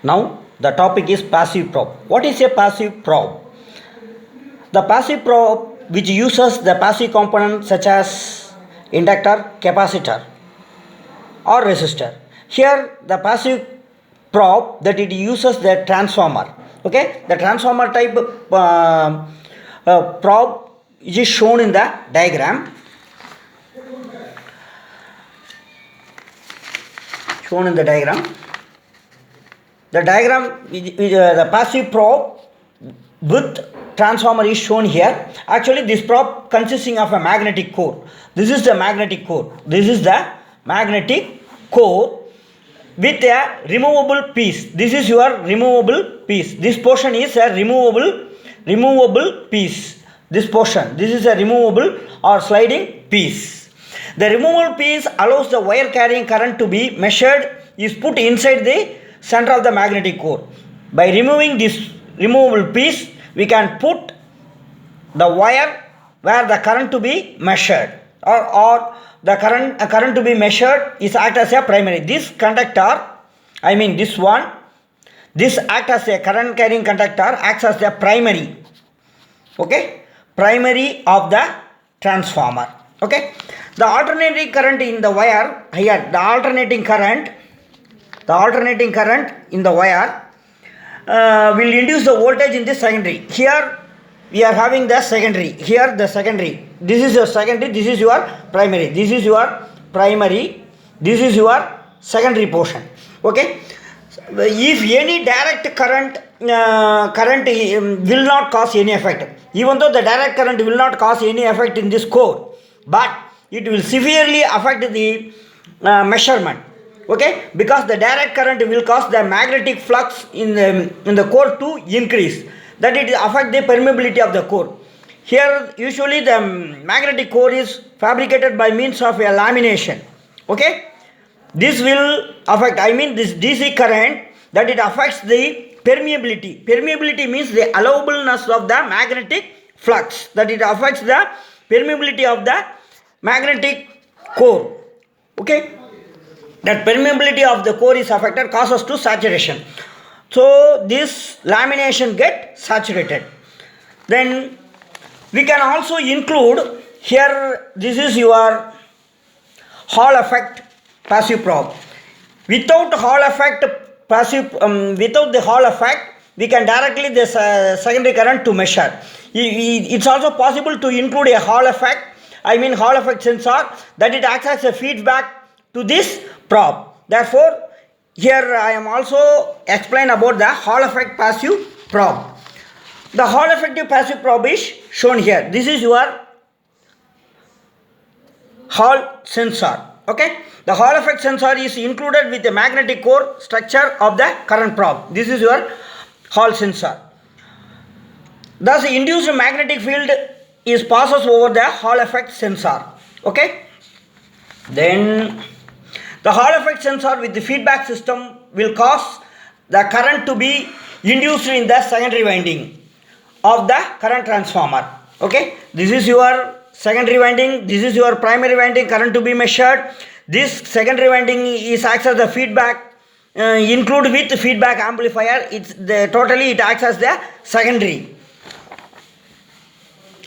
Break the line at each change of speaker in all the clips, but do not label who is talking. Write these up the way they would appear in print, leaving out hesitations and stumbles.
Now the topic is passive probe. What is a passive probe? The passive probe which uses the passive components such as inductor, capacitor or resistor. Here the passive probe that it uses the transformer. Okay, the transformer type probe is shown in the diagram. Shown in the diagram. The diagram, the passive probe with transformer is shown here. Actually, this probe consisting of a magnetic core. This is the magnetic core. This is the magnetic core with a removable piece. This is your removable piece. This portion is a removable piece. This portion. This is a removable or sliding piece. The removable piece allows the wire carrying current to be measured, is put inside the center of the magnetic core. By removing this removable piece, we can put the wire where the current to be measured, or the current to be measured is act as a primary. This conductor, I mean this one, this act as a current carrying conductor, acts as the primary. Okay, primary of the transformer. Okay, the alternating current in the wire here, the alternating current in the wire will induce the voltage in the secondary. Here we are having the secondary. Here the secondary. This is your secondary. This is your primary. This is your primary. This is your secondary portion. Okay. If any direct current will not cause any effect. Even though the direct current will not cause any effect in this core, but it will severely affect the measurement. Okay, because the direct current will cause the magnetic flux in the core to increase. That it affect the permeability of the core. Here usually the magnetic core is fabricated by means of a lamination. Okay, this will affect, I mean this DC current, that it affects the permeability. Permeability means the allowableness of the magnetic flux, that it affects the permeability of the magnetic core. Okay, that permeability of the core is affected, causes to saturation. So this lamination get saturated. Then we can also include here, this is your Hall effect passive probe. Without Hall effect passive, without the Hall effect, we can directly the secondary current to measure. It's also possible to include a Hall effect, I mean Hall effect sensor, that it acts as a feedback to this probe. Therefore, here I am also explain about the Hall effect passive probe. The Hall effective passive probe is shown here. This is your Hall sensor. Okay, the Hall effect sensor is included with the magnetic core structure of the current probe. This is your Hall sensor. Thus, the induced magnetic field is passes over the Hall effect sensor. Okay, then the Hall effect sensor with the feedback system will cause the current to be induced in the secondary winding of the current transformer. Okay, this is your secondary winding, this is your primary winding, current to be measured. This secondary winding is acts as the feedback, include with feedback amplifier. Totally it acts as the secondary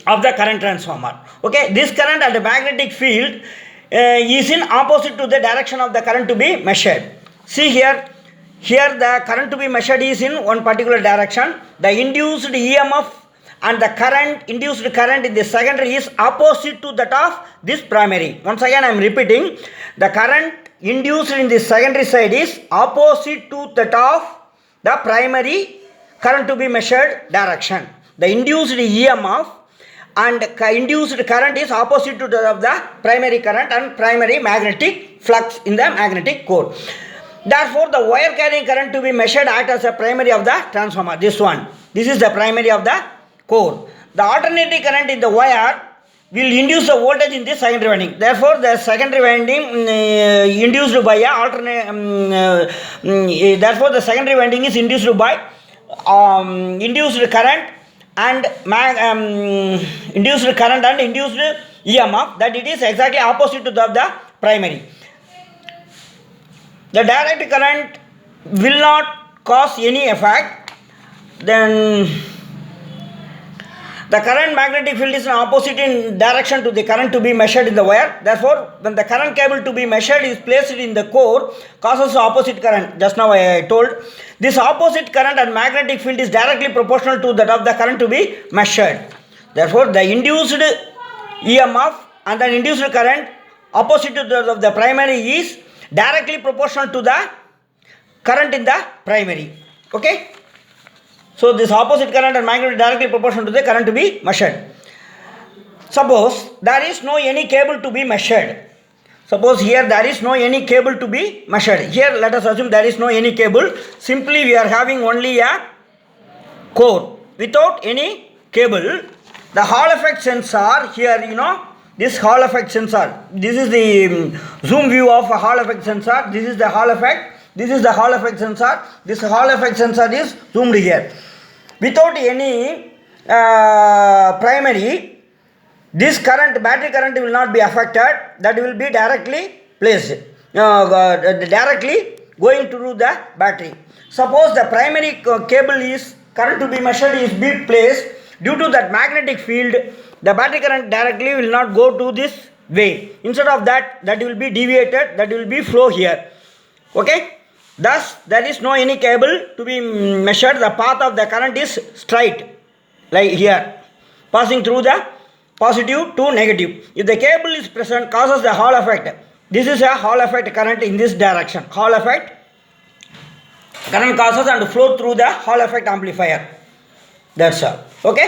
of the current transformer. Okay, this current and the magnetic field is in opposite to the direction of the current to be measured. See here the current to be measured is in one particular direction. The induced EMF and the induced current in the secondary is opposite to that of this primary. Once again I am repeating, the current induced in the secondary side is opposite to that of the primary current to be measured direction. The induced EMF and induced current is opposite to that of the primary current and primary magnetic flux in the magnetic core. Therefore, the wire carrying current to be measured acts as a primary of the transformer. This one. This is the primary of the core. The alternating current in the wire will induce the voltage in the secondary winding. Therefore, the secondary winding induced by therefore the secondary winding is induced by induced current and induced EMF, that it is exactly opposite to the primary. The direct current will not cause any effect, then the current magnetic field is opposite in direction to the current to be measured in the wire. Therefore, when the current cable to be measured is placed in the core, causes opposite current. Just now I told. This opposite current and magnetic field is directly proportional to that of the current to be measured. Therefore, the induced EMF and the induced current opposite to that of the primary is directly proportional to the current in the primary. Okay. So this opposite current and magnetic directly proportional to the current to be measured. Suppose there is no any cable to be measured. Suppose here there is no any cable to be measured. Here let us assume there is no any cable. Simply we are having only a core without any cable. The Hall effect sensor here, this Hall effect sensor. This is the zoom view of a Hall effect sensor. This is the Hall effect. This is the Hall effect sensor. This Hall effect sensor is zoomed here. Without any primary, this current, battery current will not be affected. That will be directly placed, directly going through the battery. Suppose the primary cable is current to be measured is be placed. Due to that magnetic field, the battery current directly will not go to this way. Instead of that, that will be deviated. That will be flow here. Okay. Thus, there is no any cable to be measured. The path of the current is straight, like here, passing through the positive to negative. If the cable is present, causes the Hall effect. This is a Hall effect current in this direction. Hall effect current causes and flow through the Hall effect amplifier. That's all. Okay.